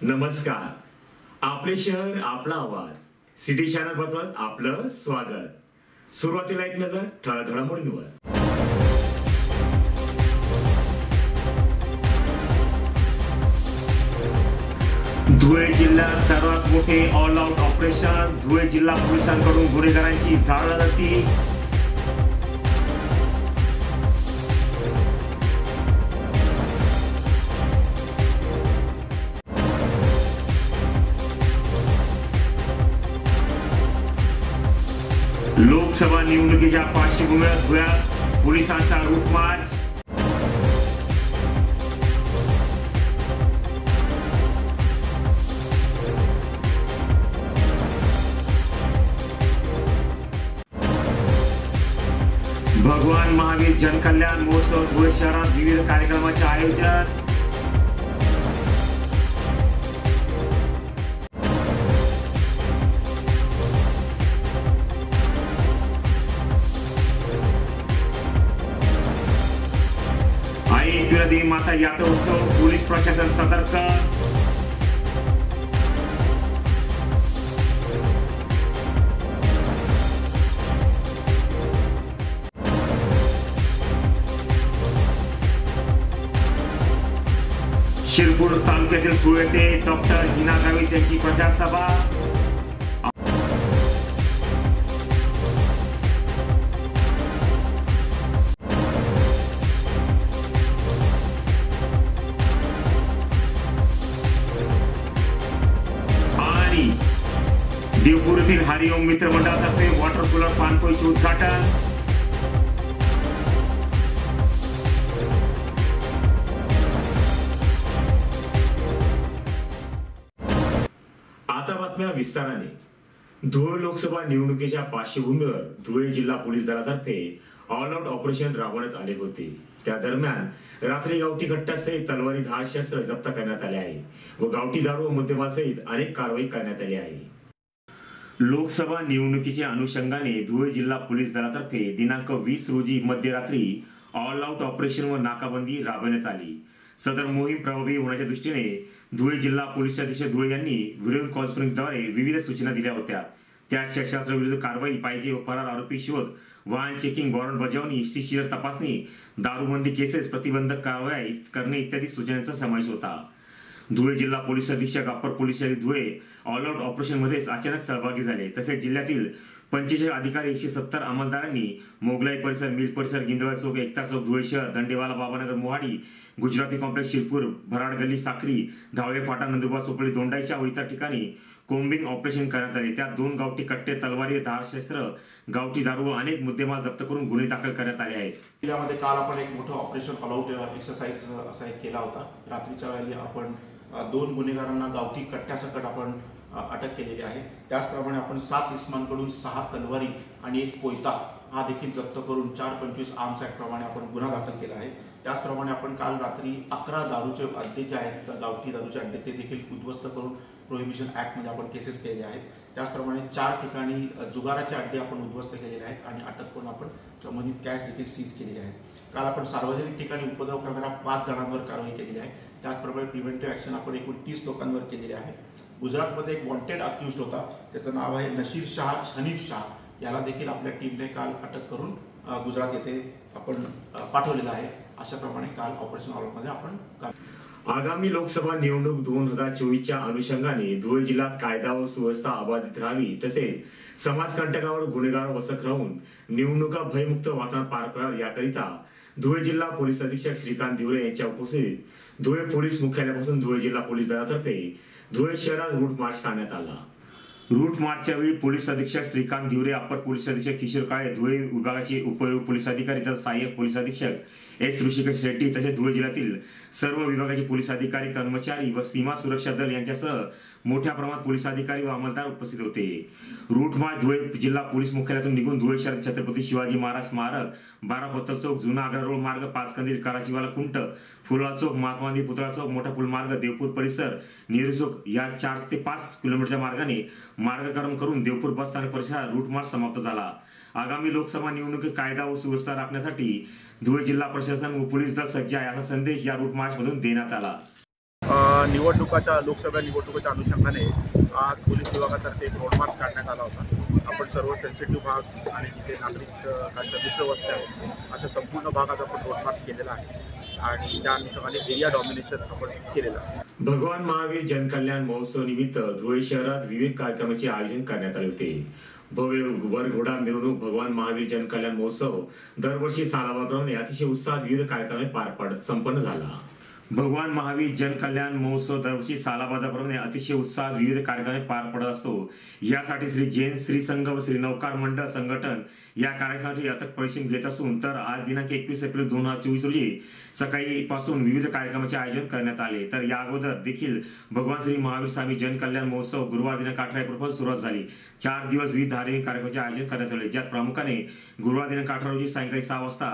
नमस्कार. आपले शहर आपला आवाज सिटी चॅनल बद्दल आपलं स्वागत. सुरुवातीला एक नजर ठळक घडामोडींवर. धुळे जिल्ह्यात सर्वात मोठे ऑल आउट ऑपरेशन. धुळे जिल्हा पोलिसांकडून गुन्हेगारांची झाडाझडती. लोकसभा निवडणुकीच्या पार्श्वभूमीवर धुळ्यात पोलिसांचा रूट मार्च. भगवान महावीर जनकल्याण महोत्सव. धुळे शहरात विविध कार्यक्रमाचे आयोजन. देवी माता यात्रा उत्सव. पोलीस प्रशासन सतर्क. शिरपूर तालुक्यातील सुळे येथे डॉक्टर हिना गावित यांची प्रचारसभा. देवपूर येथील हरिओम मित्र मंडळातर्फे वॉटर कूलर पाणपोईचे उद्घाटन. आता बातम्या विस्ताराने. धुळे लोकसभा निवडणुकीच्या पार्श्वभूमीवर धुळे जिल्हा पोलीस दलातर्फे ऑल आउट ऑपरेशन राबवण्यात आले होते. त्या दरम्यान रात्री गावठी कट्ट्यासहित तलवारी, धार शस्त्र जप्त करण्यात आले आहे व गावठी दारू व मद्यपानासहित अनेक कारवाई करण्यात आली आहे. लोकसभा निवडणुकीच्या अनुषंगाने धुळे जिल्हा पोलीस दलातर्फे दिनांक 20 रोजी मध्यरात्री ऑल आउट ऑपरेशन व नाकाबंदी राबवण्यात आली. सदर मोहीम प्रभावी होण्याच्या दृष्टीने धुळे जिल्हा पोलीस अधीक्षक धुळे यांनी व्हिडिओ कॉन्फरन्सद्वारे विविध सूचना दिल्या होत्या. त्यात शस्त्रास्त्राविरुद्ध कारवाई पाहिजे व फरार आरोपी शोध, वाहन चेकिंग, वॉरंट बजावणी, हिस्ट्रीशीर तपासणी, दारूबंदी केसेस, प्रतिबंधक कारवाई करणे इत्यादी सूचनांचा समावेश होता. धुळे जिल्हा पोलीस अधीक्षक upper police Dhule all out operation मध्ये अचानक सहभागी झाले. तसेच जिल्ह्यातील 45 अधिकारी, 170 अंमलदारांनी मोगलाई परिसर, मिल परिसर, गिंदवाड चौक, एकता चौक, धुळे शहर, दंडेवाला, बाबानगर, मोहाडी, गुजराती कॉम्प्लेक्स, शिरपूर, भराड गल्ली, साखरी, धावळे फाटा, नंदुरबार चोपडी, दोंडाईच्या व इतर ठिकाणी कोम्बिंग ऑपरेशन करण्यात आले. त्यात 2 गावठी कट्टे, तलवारी, धार शस्त्र, गावठी दारू व अनेक मुद्देमाल जप्त करून गुन्हे दाखल करण्यात आले आहेत. जिल्ह्यामध्ये काल आपण एक मोठं ऑपरेशन ऑल आउट एक्सरसाइज असा एक केला होता. रात्रीच्या वेळी आपण 2 गुन्हेगारांना गावठी कट्ट्यासकट आपण अटक केलेली आहे. त्याचप्रमाणे आपण 7 इस्मांकडून 6 तलवारी आणि 1 कोयता हा देखील जप्त करून 425 आर्म्स ऍक्ट प्रमाणे आपण गुन्हा दाखल केला आहे. त्याचप्रमाणे आपण काल रात्री 11 दारूचे अड्डे जे आहेत, गावठी दारूचे अड्डे, ते देखील उद्ध्वस्त करून प्रोहिबिशन ऍक्ट मध्ये आपण केसेस केलेले आहेत. त्याचप्रमाणे 4 ठिकाणी जुगाराचे अड्डे आपण उद्ध्वस्त केलेले आहेत आणि अटक करून आपण संबंधित कॅश देखील सीज केलेली आहे. काल आपण सार्वजनिक ठिकाणी उपद्रव करणाऱ्या 5 जणांवर कारवाई केलेली आहे. त्याचप्रमाणे प्रिव्हेंटिव्ह ऍक्शन आपण एकूण 30 लोकांवर केलेले आहे. गुजरातमध्ये एक वॉन्टेड अक्युज्ड होता, त्याचं नाव आहे नशीर शाह, हनीफ शाह. याला देखील आपल्या टीमने काल अटक करून गुजरात येथे आपण पाठवलेलं आहे. अशा प्रमाणे काल ऑपरेशन ऑल आउट मध्ये आपण. आगामी लोकसभा निवडणूक 2024च्या अनुषंगाने धुळे जिल्ह्यात कायदा व सुव्यवस्था अबाधित राहावी, तसेच समाजकंटकावर गुन्हेगार वसक राहून निवडणुका भयमुक्त वातावरण पार पडावे याकरिता धुळे जिल्हा पोलीस अधीक्षक श्रीकांत धिवरे यांच्या उपस्थितीत धुळे पोलीस मुख्यालयापासून धुळे जिल्हा पोलीस दलातर्फे धुळे शहरात रूट मार्च करण्यात आला. रूट मार्चच्या वेळी पोलीस अधीक्षक श्रीकांत धिवरे, अप्पर पोलीस अधीक्षक किशोर काळे, धुळे विभागाचे उपविभाग पोलीस अधिकारी तथा सहाय्यक पोलीस अधीक्षक एस ऋषिकेश शेट्टी तसेच धुळे जिल्ह्यातील सर्व विभागाचे पोलीस अधिकारी, कर्मचारी व सीमा सुरक्षा दल यांच्यासह मोठ्या प्रमाणात पोलीस अधिकारी व अंमलदार उपस्थित होते. रूट मार्च धुळे जिल्हा पोलीस मुख्यालयातून निघून धुळे शहरात छत्रपती शिवाजी महाराज स्मारक, 12 पत्तर चौक, जुना आग्रा रोड मार्ग, 5 कंदील, कराचीवाला खुंट, फुलवा चौक, महात्मा गांधी पुतळा चौक, मोठा पूल मार्ग, देवपूर परिसर, नेहरू चौक या 4 ते 5 किलोमीटरच्या मार्गाने मार्गक्रमण करून देवपूर बस स्थानक परिसरात रूट मार्च समाप्त झाला. आगामी लोकसभा निवडणुकीत कायदा व सुव्यवस्था राखण्यासाठी धुळे जिल्हा प्रशासन व पोलीस दल सज्ज आहे असा संदेश या रूट मार्च मधून देण्यात आला. लोकसभा निवडणुकाच्या अनुषंगाने आज पोलीस विभागातर्फे एक रोड मार्च काढण्यात आला होता। आपण सर्व सेन्सिटिव्ह भाग आणि तिथे नागरिकांच्या मिश्र वस्त्या आहेत अशा संपूर्ण भागात आपण रोड मार्च केलेला आहे आणि त्या अनुषंगाने एरिया डॉमिनेशन आपण केलेलं आहे। भगवान महावीर जनकल्याण महोत्सव निमित्त धुळे शहरात विविध कार्यक्रमाचे आयोजन करण्यात आले होते। भव्य वरघोडा मिरवणूक भगवान महावीर जनकल्याण महोत्सव दरवर्षी सालाबादप्रमाणे अतिशय उत्साहात विविध कार्यक्रम पार पडत संपन्न झाला। भगवान महावीर जनकल्याण महोत्सव दरवर्षी सालाबादाप्रमाणे अतिशय उत्साहात विविध कार्यक्रम पार पडत असतो। यासाठी श्री जैन श्री संघ व श्री नौकार मंडळ संघटन या कार्यक्रमासाठी अथक परिश्रम घेत असून तर आज दिनांक 21 एप्रिल 2024 रोजी सकाळी पासून विविध कार्यक्रमाचे आयोजन करण्यात आले। तर या अगोदर देखील भगवान श्री महावीर स्वामी जनकल्याण महोत्सव गुरुवार दिनांक 18 एप्रिल सुरुवात झाली। 4 दिवस विविध धार्मिक कार्यक्रमाचे आयोजन करण्यात आले, ज्यात प्रामुख्याने गुरुवार दिनांक 18 रोजी सायंकाळी 6 वाजता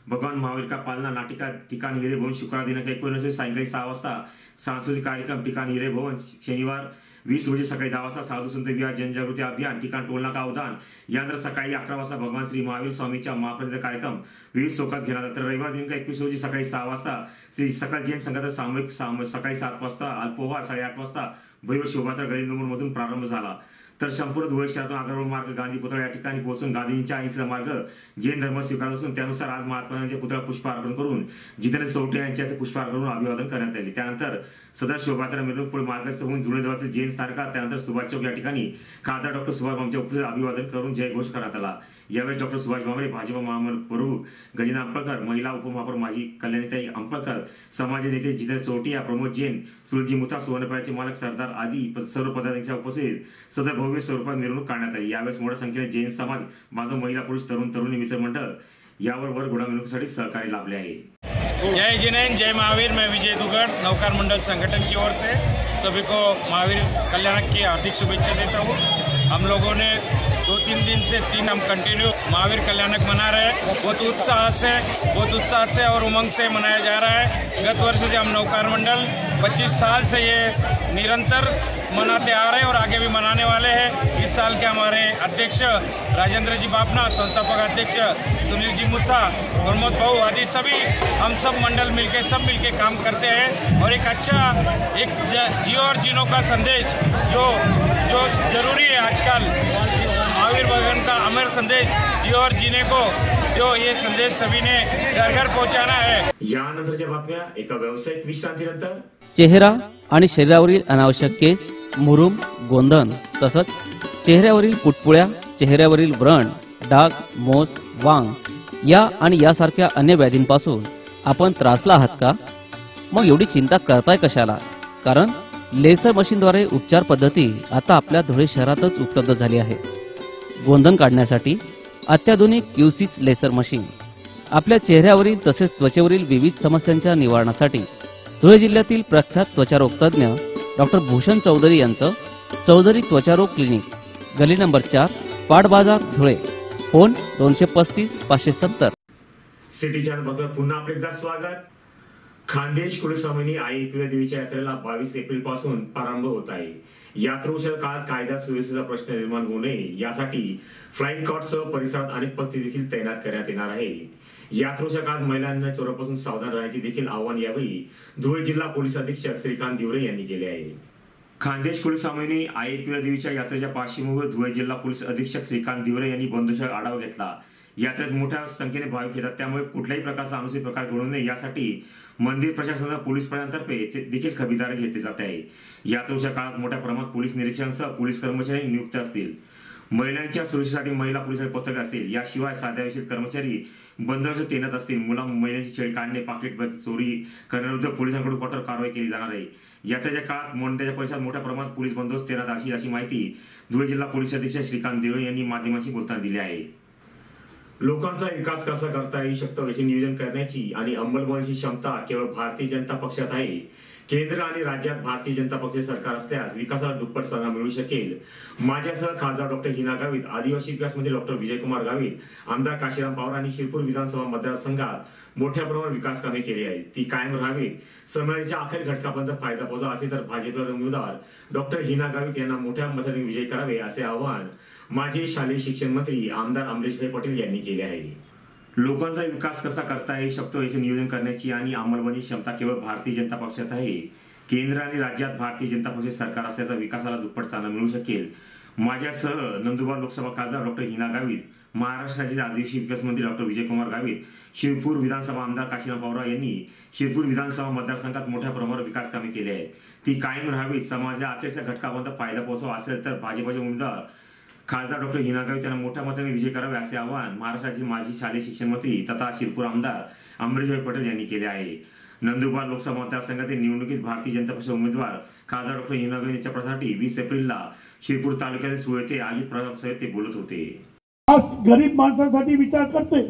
भगवान महावीर का पालना नाटिका ठिकाण हिरे भवन, शुक्रवार दिनांक 19 रोजी सायंकाळी 6 वाजता सांस्कृतिक कार्यक्रम ठिकाण हिरे भवन, शनिवार 20 रोजी सकाळी 10 वाजता साधू संत विहार जनजागृती अभियान ठिकाण टोलनाका उद्यान, यानंतर सकाळी 11 वाजता भगवान श्री महावीर स्वामीच्या महाप्रतिष्ठा कार्यक्रम विविध सोकात घेण्यात आला। तर रविवार दिनांक 21 रोजी सकाळी 6 वाजता श्री सकल जैन संघाचा सामूहिक सकाळी 7 वाजता अल्पोहार, 8:30 वाजता भव्य शोभायात्रा गळींदूरमधून प्रारंभ झाला। तर संपूर्ण धुळे शहरातून अग्रवाल मार्ग गांधी पुतळा या ठिकाणी पोहोचून गांधींच्या अहिंसेचा मार्ग जैन धर्म स्वीकारत असून त्यानुसार आज महात्मा गांधींच्या पुतळ्याला पुष्पार्पण करून जितेंद्र चौटे यांचे असे पुष्पार्पण करून अभिवादन करण्यात आले। त्यानंतर सदर शोभायात्रा मिरवणूक पुढे मार्गस्थ होऊन जुळे जवळचे जैन स्थानकात त्यानंतर सुभाष चौक या ठिकाणी खासदार डॉक्टर सुभाष भामरेंच्या उपस्थितीत अभिवादन करून जयघोष करण्यात आला। यावेळी डॉक्टर सुभाष भामरे, भाजपा महाप्रमुख गजेंद्र अंपळकर, महिला उपमहापौर माजी कल्याणीताई अंपळकर, समाज नेते जितेंद्र चौटिया, प्रमोद जैन, सुरजी मुथा, सुवर्णपळ्याचे मालक सरदार आदी सर्व पदाधिकाऱ्यांच्या उपस्थितीत सदर भव्य स्वरूपात मिरवणूक काढण्यात आली। यावेळेस मोठ्या संख्येने जैन समाज बांधव, महिला, पुरुष, तरुण तरुणी मित्रमंडळ यावर वरघोडा मिरवणुकीसाठी सहकार्य लाभले आहे। जय जिनेन, जय महावीर। मैं विजय दुगड़ नौकार मंडल संगठन की ओर से सभी को महावीर कल्याण की हार्दिक शुभेच्छा देता हूँ। हम लोगों ने 2-3 दिन से हम कंटिन्यू महावीर कल्याणक मना रहे हैं। बहुत उत्साह से और उमंग से मनाया जा रहा है। गत वर्ष से हम नौकार मंडल 25 साल से ये निरंतर मनाते आ रहे हैं और आगे भी मनाने वाले हैं। इस साल के हमारे अध्यक्ष राजेंद्र जी बापना, संस्थापक अध्यक्ष सुनील जी मुथा, प्रमोद भाऊ आदि सभी हम सब मंडल मिलके काम करते हैं और एक अच्छा जियो और जीनो का संदेश जो जरूरी है आजकल, महावीर भगवान का अमर संदेश जियो और जीने को, जो ये संदेश सभी ने घर घर पहुंचाना है। यानंतरच्या बातम्या एका व्यावसायिक विश्रांतीनंतर। चेहरा आणि शरीरावरील अनावश्यक केस, मुरूम, गोंधन तसंच चेहऱ्यावरील पुटपुळ्या, चेहऱ्यावरील व्रण, डाग, मोस, वांग या आणि यासारख्या अन्य व्याधींपासून आपण त्रासला आहात का? मग एवढी चिंता करताय कशाला? कारण लेसर मशीनद्वारे उपचार पद्धती आता आपल्या धुळे शहरातच उपलब्ध झाली आहे। गोंधन काढण्यासाठी अत्याधुनिक क्यूसिस लेसर मशीन, आपल्या चेहऱ्यावरील तसेच त्वचेवरील विविध समस्यांच्या निवारणासाठी धुळे जिल्ह्यातील प्रख्यात त्वचारोग तज्ञ डॉक्टर भूषण चौधरी यांचं चौधरी त्वचारोग क्लिनिक, गली नंबर 4, पाट बाजार, धुळे। फोन 235 570। सिटी चॅनल बघा पुन्हा आपले एकदा स्वागत। खानदेश कुलस्वामिनी आई एकविरा देवीच्या यात्रेला 22 एप्रिल पासून प्रारंभ होत आहे। यात्रोत्सव काळात कायदा सुव्यवस्थेचा प्रश्न निर्माण होऊ नये यासाठी फ्लाइंग कॉटसह परिसरात अनेक पथके देखील तैनात करण्यात येणार आहे। यात्रोत्सव काळात महिलांना चोरापासून सावधान राहण्याचे देखील आवाहन यावेळी धुळे जिल्हा पोलीस अधीक्षक श्रीकांत दिवरे यांनी केले आहे। खानदेश कुलस्वामिनी आई एकविरा देवीच्या यात्रेच्या पार्श्वभूमीवर धुळे जिल्हा पोलीस अधीक्षक श्रीकांत दिवरे यांनी बंदोबस्ताचा आढावा घेतला। यात्रेत मोठ्या संख्येने भाविक येतात, त्यामुळे कुठल्याही प्रकारचा अनुचित प्रकार घडू नये यासाठी मंदिर प्रशासनाच्या पोलीस प्रशासनातर्फे देखील खबरदारी घेतली जाते आहे। यात्रेच्या काळात मोठ्या प्रमाणात पोलीस निरीक्षणासह पोलीस कर्मचारी नियुक्त असतील। महिलांच्या सुरक्षेसाठी महिला पोलीस पथक असेल। याशिवाय साध्या विषयक कर्मचारी बंदोबस्त तैनात असतील। महिलांची छेड काढणे, पाकिट चोरी करण्याविरुद्ध पोलिसांकडून कठोर कारवाई केली जाणार आहे। यात्रेच्या काळात मोंढ्याच्या परिसरात मोठ्या प्रमाणात पोलीस बंदोबस्त तैनात अशी माहिती धुळे जिल्हा पोलीस अधीक्षक श्रीकांत देवरे यांनी माध्यमांशी बोलताना दिली आहे। लोकांचा विकास कसा करता येऊ शकतो याचे नियोजन करण्याची आणि अंमलबजावणीची क्षमता केवळ भारतीय जनता पक्षात आहे। केंद्र आणि राज्यात भारतीय जनता पक्षाचे सरकार असल्यास विकासाला दुप्पट चालना मिळू शकेल। माझ्यासह खासदार डॉक्टर हिना गावित, आदिवासी विकास मंत्री डॉक्टर विजयकुमार गावित, आमदार काशीराम पवार यांनी शिरपूर विधानसभा मतदारसंघात मोठ्या प्रमाणात विकास कामे केली आहेत, ती कायम राहावी, समाजाच्या अखेर घटकापर्यंत फायदा पोहोचावा असे तर भाजपचे उमेदवार डॉक्टर हिना गावित यांना मोठ्या मताने विजयी करावे असे आवाहन माजी शालेय शिक्षण मंत्री आमदार अमरीशभाई पटेल यांनी केले आहे। लोकांचा विकास कसा करता येऊ शकतो याचे नियोजन करण्याची आणि अंमलबजावणीची क्षमता केवळ भारतीय जनता पक्षात आहे। केंद्र आणि राज्यात भारतीय जनता पक्ष सरकार असल्याचा विकासाला दुप्पट चालना मिळू शकेल. माझ्यासह नंदुरबार लोकसभा खासदार डॉक्टर हिना गावित, महाराष्ट्राचे आदिवासी विकास मंत्री डॉक्टर विजयकुमार गावित, शिरपूर विधानसभा आमदार काशीनाथ पवार यांनी शिरपूर विधानसभा मतदारसंघात मोठ्या प्रमाणावर विकास कामे केली आहेत. ती कायम राहावीत, समाजाच्या अखेरच्या घटकापर्यंत फायदा पोहोचवा असेल तर भाजपचे उमेदवार खासदार डॉक्टर हिना गावित यांना मोठ्या मताने विजय करावे असे आवाहन महाराष्ट्राचे माजी शालेय शिक्षण मंत्री तथा शिरपूर आमदार अमरीशभाई पटेल यांनी केले आहे. नंदुरबार लोकसभा मतदारसंघातील निवडणुकीत भारतीय जनता पक्ष उमेदवार खासदार डॉक्टर हिना गावित यांच्या प्रचारासाठी 20 एप्रिलला शिरपूर तालुक्यातील सुळे येथे आयोजित प्रचार सभेत ते बोलत होते. गरीब माणसासाठी विचार करते,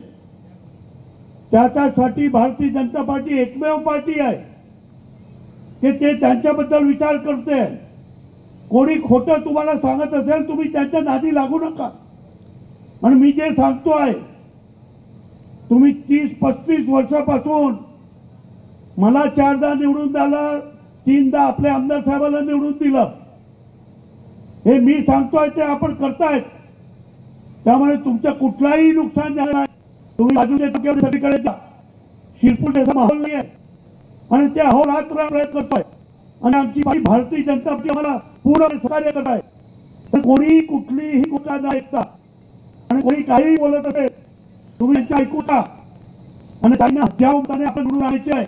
त्याच्यासाठी भारतीय जनता पार्टी एकमेव पार्टी आहे की ते त्यांच्याबद्दल विचार करते. कोणी खोटं तुम्हाला सांगत असेल तुम्ही त्यांच्या नादी लागू नका. आणि मी जे सांगतोय, तुम्ही 30-35 वर्षापासून मला 4दा निवडून दिलं, 3दा आपल्या आमदार साहेबांना निवडून दिलं. हे मी सांगतोय ते आपण करतायत. त्यामुळे तुमचं कुठलाही नुकसान झालं नाही. तुम्ही बाजूच्या टोक्यावर सगळीकडे जा. शिरपूर त्याचा माहोल नाही आहे आणि त्या अहोरात्र प्रयत्न करतोय आणि आमची भारतीय जनता पार्टी आम्हाला पूर्ण सहकार्य करत आहे. तर कोणी कुठलीही गोष्ट न ऐकता आणि कोणी काहीही बोलत असेल तुम्ही त्यांच्या ऐकू का आणि त्यांना हत्याने आपण निवडून आणायचे आहे.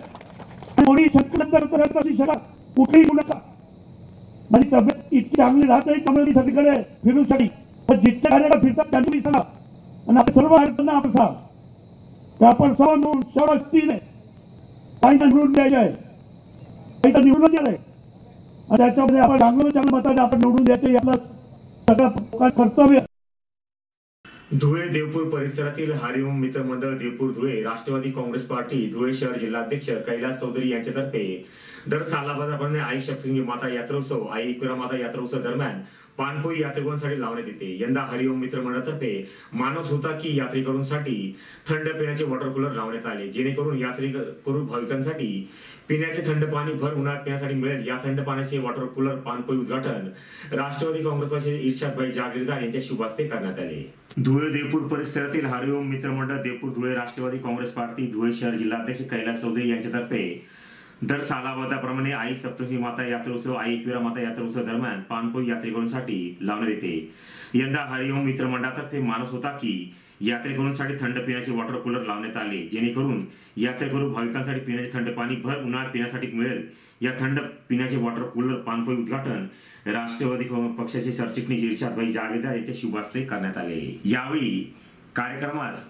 कोणी शक्य कुठलीही बोलू नका. माझी तब्येत इतकी चांगली राहत नाही त्यामुळे मी सगळीकडे फिरू शकते. पण जितके कार्य फिरतात त्यांनी सांगा आणि आपण सर्व त्यांना आपण सांग की आपण सर्व मिळून सहजतीने काही निवडून द्यायचे आहे, काही तर निवडून द्यायचं आहे आणि त्याच्यामध्ये आपण चांगल्या मताने आपण निवडून द्यायचे आपलं सगळं कर्तव्य. धुळे देवपूर परिसरातील हरिओम मित्र मंडळ देवपूर धुळे राष्ट्रवादी काँग्रेस पार्टी धुळे शहर जिल्हाध्यक्ष कैलास चौधरी यांच्यातर्फे दर सालाबादाप्रमाणे आई सप्तमी माता यात्रोत्सव, आई एकविरा माता यात्रोत्सव दरम्यान पानपोई यात्रेकरूंसाठी लावण्यात येते. यंदा हरिओम मित्र मंडळातर्फे मानस होता की यात्रेकरूंसाठी थंड पिण्याचे वॉटर कूलर लावण्यात आले, जेणेकरून यात्रेकरू भाविकांसाठी पिण्याचे थंड पाणी भर उन्हाळ्यात पिण्यासाठी मिळेल. या थंड पाण्याचे वॉटर कूलर पानपोई उद्घाटन राष्ट्रवादी काँग्रेस पक्षाचे इर्शादभाई जागीरदार यांच्या शुभ हस्ते करण्यात आले. धुळे देवपूर परिसरातील हरिओम मित्र मंडळ देवपूर धुळे राष्ट्रवादी काँग्रेस पार्टी धुळे शहर जिल्हाध्यक्ष कैलास चौधरी यांच्यातर्फे दर सालाबादाप्रमाणे आई सप्तमी माता यात्रोत्सव, आई एकविरा माता यात्रोत्सव दरम्यान पानपोई यात्रेकरूंसाठी लावण्यात येते. यंदा हरिओम मित्र मंडळातर्फे मानस होता की यात्रेकरूंसाठी थंड पिण्याचे वॉटर कूलर लावण्यात आले, जेणेकरून यात्रेकरू भाविकांसाठी पिण्याचे थंड पाणी भर उन्हाळ्यात पिण्यासाठी मिळेल. या थंड पिण्याचे वॉटर कूलर पानपोई उद्घाटन राष्ट्रवादी पक्षाचे सरचिटणीस इर्शादभाई जागीरदार यांच्या शुभ हस्ते करण्यात आले. यावेळी कार्यक्रमास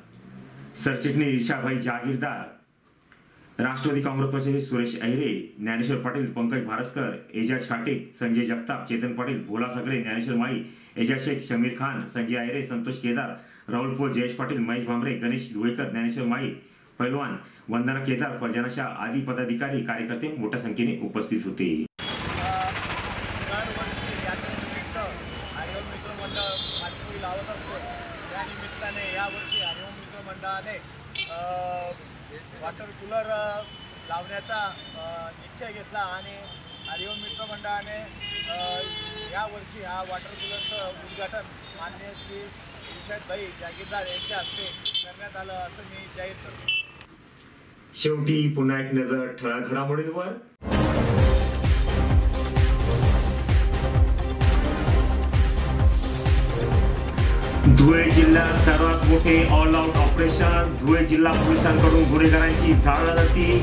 सरचिटणीस इर्शादभाई जागीरदार, राष्ट्रवादी काँग्रेस पक्षाचे सुरेश अहिरे, ज्ञानेश्वर पाटील, पंकज भारसकर, एजाज खाटिक, संजय जगताप, चेतन पाटील, भोला सगळे, ज्ञानेश्वर माई, एजाज शेख, समीर खान, संजय अहिरे, संतोष केदार, राहुल पोळ, जयेश पाटील, महेश भांबरे, गणेश धुळेकर, ज्ञानेश्वर माई, पैलवान, वंदना केदार, फरजानाशा आदी पदाधिकारी कार्यकर्ते मोठ्या संख्येने उपस्थित होते. वॉटर कूलर लावण्याचा निश्चय घेतला आणि हरिओम मित्र मंडळाने यावर्षी हा वॉटर कूलरचं उद्घाटन माननीय श्री इर्शादभाई जागीरदार यांच्या हस्ते करण्यात आलं असं मी जाहीर करतो. शेवटी पुन्हा एक नजर ठळक घडामोडींवर. धुळे जिल्ह्यात सर्वात मोठे ऑल आउट ऑपरेशन, धुळे जिल्हा पोलिसांकडून गुन्हेगारांची झाडाझडती.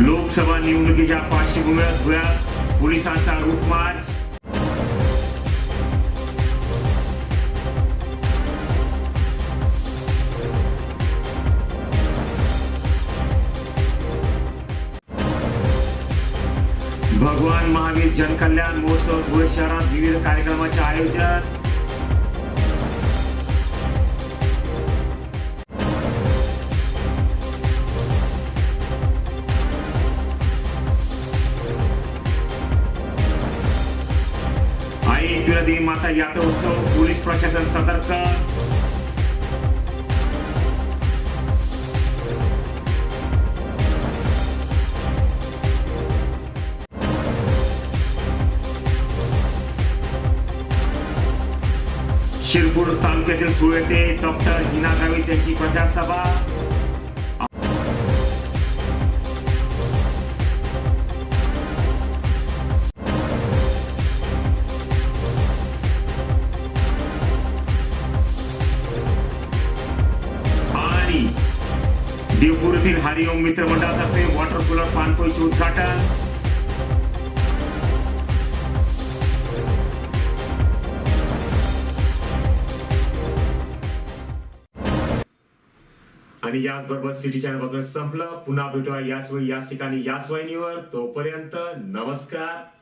लोकसभा निवडणुकीच्या पार्श्वभूमीवर धुळ्यात पोलिसांचा रूट मार्च. भगवान महावीर जनकल्याण महोत्सव धुळे शहरात विविध कार्यक्रमाचे आयोजन. आई एकविरा देवी माता यात्रोत्सव, पोलीस प्रशासन सतर्क. शिरपूर तालुक्यातील सुळ येथे डॉक्टर हिना गावित यांची प्रचार सभा. आणि देवपूर येथील हरिओम मित्र मंडळातर्फे वॉटर कूलर पाणपोईचे उद्घाटन. आणि याचबरोबर सिटी चॅनल बघणं संपलं. पुन्हा भेटूया याच वेळी याच ठिकाणी याच वाहिनीवर. तोपर्यंत नमस्कार.